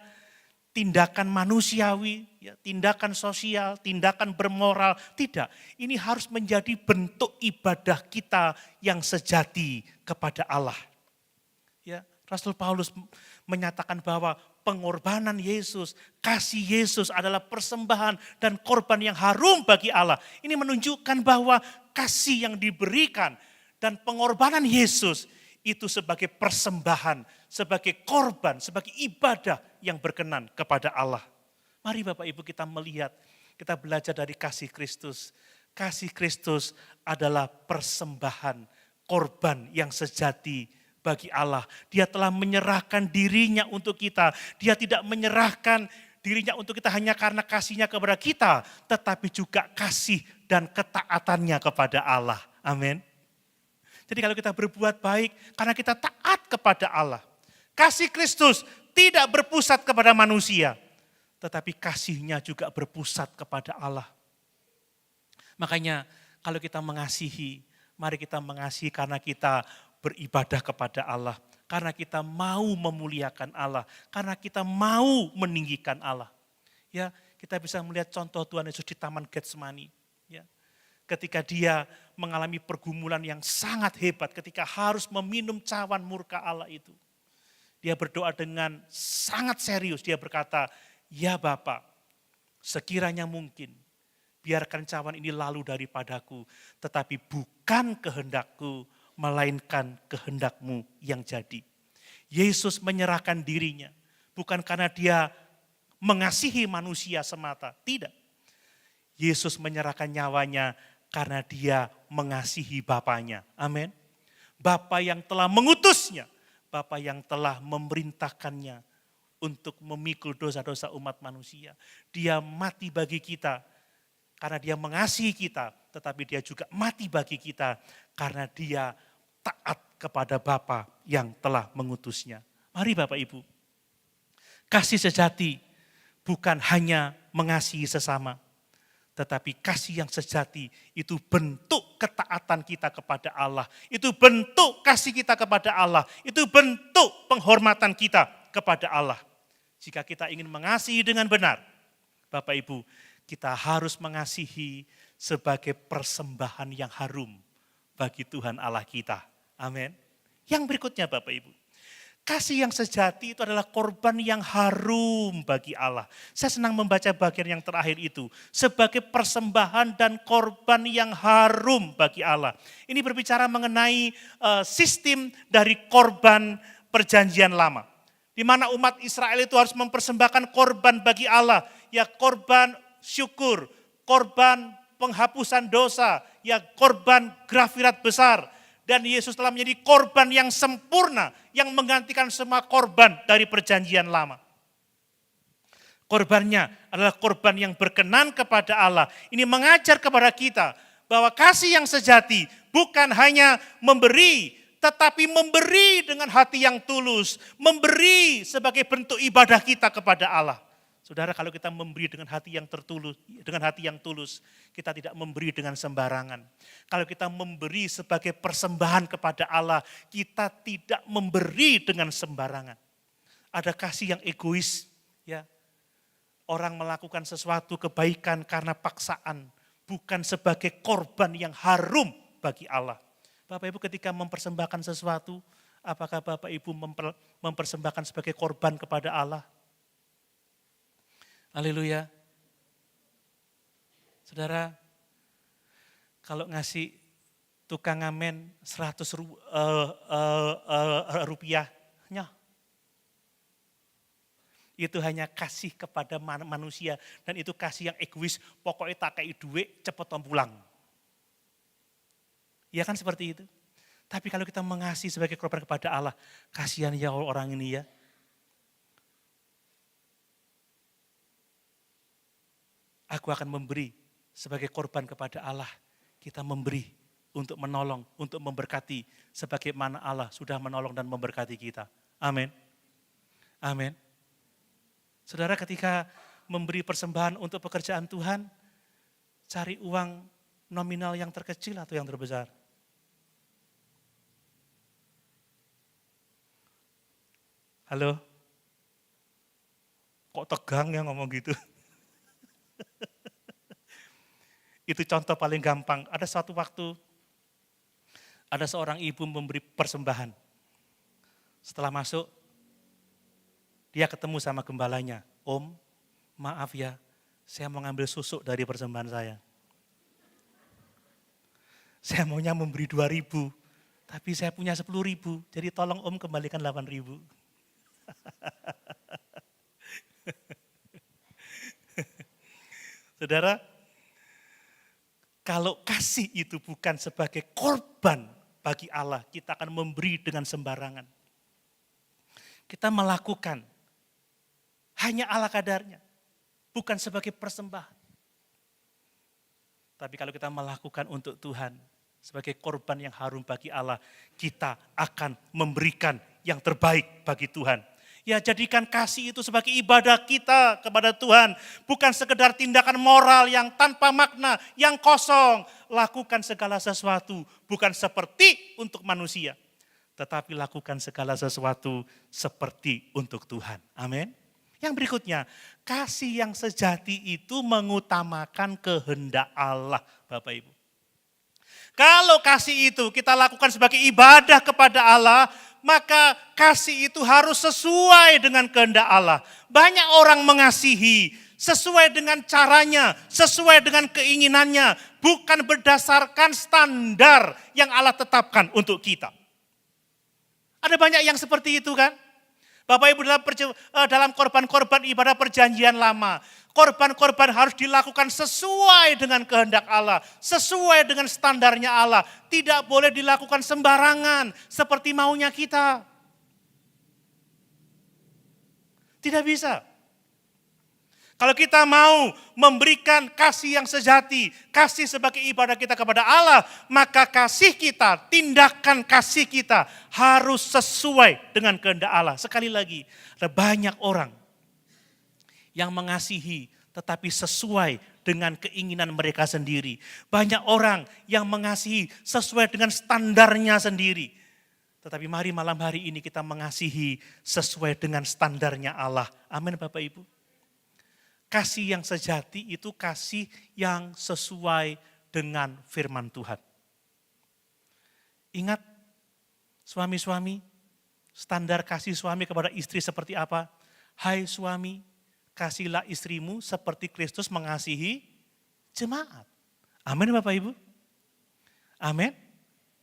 [SPEAKER 1] tindakan manusiawi, ya, tindakan sosial, tindakan bermoral. Tidak, ini harus menjadi bentuk ibadah kita yang sejati kepada Allah. Ya, Rasul Paulus menyatakan bahwa pengorbanan Yesus, kasih Yesus adalah persembahan dan korban yang harum bagi Allah. Ini menunjukkan bahwa kasih yang diberikan dan pengorbanan Yesus itu sebagai persembahan, sebagai korban, sebagai ibadah yang berkenan kepada Allah. Mari Bapak Ibu kita melihat, kita belajar dari kasih Kristus. Kasih Kristus adalah persembahan, korban yang sejati bagi Allah. Dia telah menyerahkan dirinya untuk kita. Dia tidak menyerahkan dirinya untuk kita hanya karena kasihnya kepada kita, tetapi juga kasih dan ketaatannya kepada Allah. Amin. Jadi kalau kita berbuat baik karena kita taat kepada Allah. Kasih Kristus tidak berpusat kepada manusia, tetapi kasihnya juga berpusat kepada Allah. Makanya kalau kita mengasihi, mari kita mengasihi karena kita beribadah kepada Allah. Karena kita mau memuliakan Allah. Karena kita mau meninggikan Allah. Ya, kita bisa melihat contoh Tuhan Yesus di Taman Getsemani. Ya, ketika dia mengalami pergumulan yang sangat hebat, ketika harus meminum cawan murka Allah itu. Dia berdoa dengan sangat serius, dia berkata, ya Bapa, sekiranya mungkin, biarkan cawan ini lalu daripadaku, tetapi bukan kehendakku, melainkan kehendakmu yang jadi. Yesus menyerahkan dirinya, bukan karena dia mengasihi manusia semata, tidak. Yesus menyerahkan nyawanya karena dia mengasihi Bapanya. Amin. Bapa yang telah mengutusnya, Bapa yang telah memerintahkannya untuk memikul dosa-dosa umat manusia. Dia mati bagi kita karena dia mengasihi kita, tetapi dia juga mati bagi kita karena dia taat kepada Bapa yang telah mengutusnya. Mari Bapak Ibu, kasih sejati bukan hanya mengasihi sesama, tetapi kasih yang sejati itu bentuk ketaatan kita kepada Allah. Itu bentuk kasih kita kepada Allah. Itu bentuk penghormatan kita kepada Allah. Jika kita ingin mengasihi dengan benar, Bapak Ibu, kita harus mengasihi sebagai persembahan yang harum bagi Tuhan Allah kita. Amin. Yang berikutnya Bapak Ibu, kasih yang sejati itu adalah korban yang harum bagi Allah. Saya senang membaca bagian yang terakhir itu. Sebagai persembahan dan korban yang harum bagi Allah. Ini berbicara mengenai sistem dari korban perjanjian lama. Di mana umat Israel itu harus mempersembahkan korban bagi Allah. Ya korban syukur, korban penghapusan dosa, ya korban grafirat besar. Dan Yesus telah menjadi korban yang sempurna, yang menggantikan semua korban dari perjanjian lama. Korbannya adalah korban yang berkenan kepada Allah. Ini mengajar kepada kita bahwa kasih yang sejati bukan hanya memberi, tetapi memberi dengan hati yang tulus. Memberi sebagai bentuk ibadah kita kepada Allah. Saudara, kalau kita memberi dengan hati yang tulus, kita tidak memberi dengan sembarangan. Kalau kita memberi sebagai persembahan kepada Allah, kita tidak memberi dengan sembarangan. Ada kasih yang egois, ya. Orang melakukan sesuatu kebaikan karena paksaan, bukan sebagai korban yang harum bagi Allah. Bapak Ibu ketika mempersembahkan sesuatu, apakah Bapak Ibu mempersembahkan sebagai korban kepada Allah? Haleluya. Saudara, kalau ngasih tukang ngamen 100 rupiahnya, itu hanya kasih kepada manusia. Dan itu kasih yang egois, pokoknya tak kayak duit, cepet pulang. Ya kan seperti itu. Tapi kalau kita mengasihi sebagai korban kepada Allah, kasihan ya orang ini ya. Aku akan memberi sebagai korban kepada Allah. Kita memberi untuk menolong, untuk memberkati. Sebagaimana Allah sudah menolong dan memberkati kita. Amin. Amin. Saudara ketika memberi persembahan untuk pekerjaan Tuhan, cari uang nominal yang terkecil atau yang terbesar? Halo? Kok tegang ya ngomong gitu? Itu contoh paling gampang. Ada suatu waktu, ada seorang ibu memberi persembahan. Setelah masuk, dia ketemu sama gembalanya. Om, maaf ya, saya mau ngambil susu dari persembahan saya. Saya maunya memberi 2.000, tapi saya punya 10.000, jadi tolong om kembalikan 8.000. Saudara, kalau kasih itu bukan sebagai korban bagi Allah, kita akan memberi dengan sembarangan. Kita melakukan hanya ala kadarnya, bukan sebagai persembahan. Tapi kalau kita melakukan untuk Tuhan, sebagai korban yang harum bagi Allah, kita akan memberikan yang terbaik bagi Tuhan. Ya jadikan kasih itu sebagai ibadah kita kepada Tuhan. Bukan sekedar tindakan moral yang tanpa makna, yang kosong. Lakukan segala sesuatu bukan seperti untuk manusia. Tetapi lakukan segala sesuatu seperti untuk Tuhan. Amin. Yang berikutnya, kasih yang sejati itu mengutamakan kehendak Allah, Bapak Ibu. Kalau kasih itu kita lakukan sebagai ibadah kepada Allah, maka kasih itu harus sesuai dengan kehendak Allah. Banyak orang mengasihi sesuai dengan caranya, sesuai dengan keinginannya, bukan berdasarkan standar yang Allah tetapkan untuk kita. Ada banyak yang seperti itu kan? Bapak Ibu dalam korban-korban ibadah perjanjian lama, korban-korban harus dilakukan sesuai dengan kehendak Allah, sesuai dengan standarnya Allah. Tidak boleh dilakukan sembarangan seperti maunya kita. Tidak bisa. Kalau kita mau memberikan kasih yang sejati, kasih sebagai ibadah kita kepada Allah, maka kasih kita, tindakan kasih kita harus sesuai dengan kehendak Allah. Sekali lagi, ada banyak orang yang mengasihi tetapi sesuai dengan keinginan mereka sendiri. Banyak orang yang mengasihi sesuai dengan standarnya sendiri. Tetapi mari malam hari ini kita mengasihi sesuai dengan standarnya Allah. Amin Bapak Ibu. Kasih yang sejati itu kasih yang sesuai dengan firman Tuhan. Ingat suami-suami, standar kasih suami kepada istri seperti apa? Hai suami, kasihlah istrimu seperti Kristus mengasihi jemaat. Amin Bapak Ibu. Amin.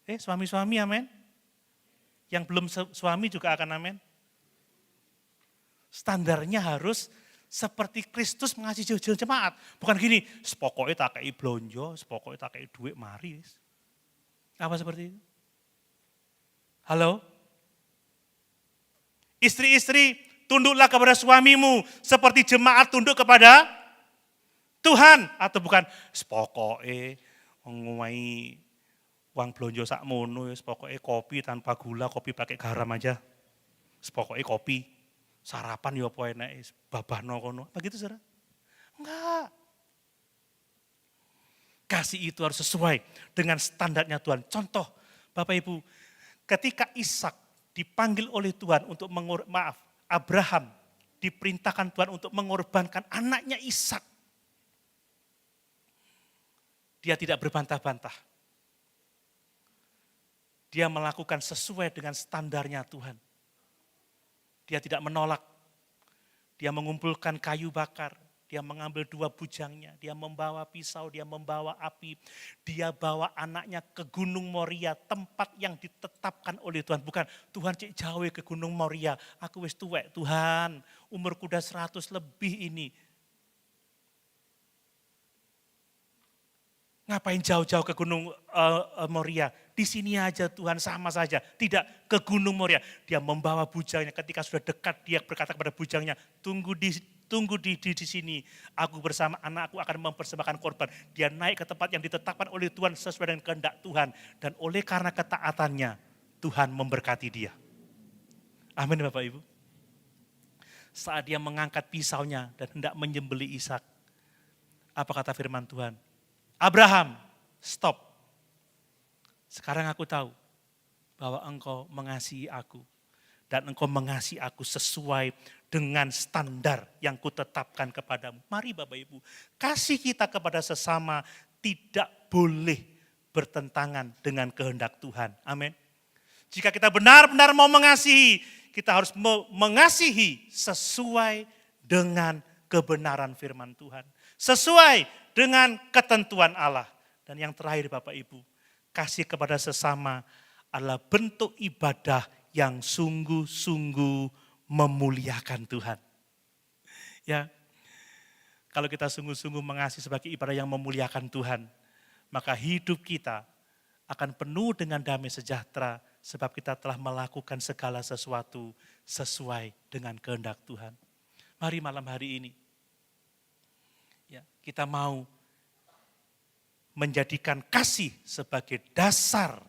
[SPEAKER 1] Suami-suami amin. Yang belum suami juga akan amin. Standarnya harus seperti Kristus mengasihi jemaat. Bukan gini, sepokoknya tak kei blonjo, sepokoknya tak kei duit mari. Apa seperti itu? Halo? Istri-istri, tunduklah kepada suamimu seperti jemaat tunduk kepada Tuhan. Atau bukan, sepokoknya ngomai uang blonjo sakmono, sepokoknya kopi tanpa gula, kopi pakai garam aja. Sepokoknya kopi. Sarapan ya apa enak, babahno kono. Apa gitu saudara? Enggak. Kasih itu harus sesuai dengan standarnya Tuhan. Contoh, Bapak Ibu, ketika Ishak dipanggil oleh Tuhan untuk Abraham diperintahkan Tuhan untuk mengorbankan anaknya Ishak. Dia tidak berbantah-bantah. Dia melakukan sesuai dengan standarnya Tuhan. Dia tidak menolak, dia mengumpulkan kayu bakar, dia mengambil 2 bujangnya, dia membawa pisau, dia membawa api, dia bawa anaknya ke Gunung Moria, tempat yang ditetapkan oleh Tuhan. Bukan, Tuhan cik jauh ke Gunung Moria, aku wis tuwek Tuhan, umurku udah 100 lebih ini. Ngapain jauh-jauh ke Gunung Moria? Di sini aja Tuhan sama saja. Tidak ke Gunung Moria. Dia membawa bujangnya. Ketika sudah dekat dia berkata kepada bujangnya, tunggu di sini. Aku bersama anakku akan mempersembahkan korban. Dia naik ke tempat yang ditetapkan oleh Tuhan sesuai dengan kehendak Tuhan. Dan oleh karena ketaatannya, Tuhan memberkati dia. Amin Bapak Ibu. Saat dia mengangkat pisaunya dan hendak menyembelih Ishak, apa kata firman Tuhan? Abraham, stop. Sekarang aku tahu bahwa engkau mengasihi aku. Dan engkau mengasihi aku sesuai dengan standar yang kutetapkan kepadamu. Mari Bapak Ibu, kasih kita kepada sesama tidak boleh bertentangan dengan kehendak Tuhan. Amin. Jika kita benar-benar mau mengasihi, kita harus mengasihi sesuai dengan kebenaran firman Tuhan. Sesuai dengan ketentuan Allah. Dan yang terakhir Bapak Ibu, kasih kepada sesama adalah bentuk ibadah yang sungguh-sungguh memuliakan Tuhan. Ya, kalau kita sungguh-sungguh mengasihi sebagai ibadah yang memuliakan Tuhan, maka hidup kita akan penuh dengan damai sejahtera sebab kita telah melakukan segala sesuatu sesuai dengan kehendak Tuhan. Mari malam hari ini, ya, kita mau menjadikan kasih sebagai dasar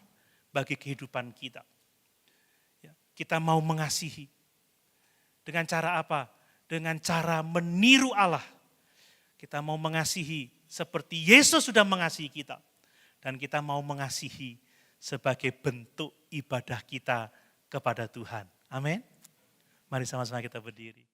[SPEAKER 1] bagi kehidupan kita. Ya, kita mau mengasihi. Dengan cara apa? Dengan cara meniru Allah. Kita mau mengasihi seperti Yesus sudah mengasihi kita. Dan kita mau mengasihi sebagai bentuk ibadah kita kepada Tuhan. Amin. Mari sama-sama kita berdiri.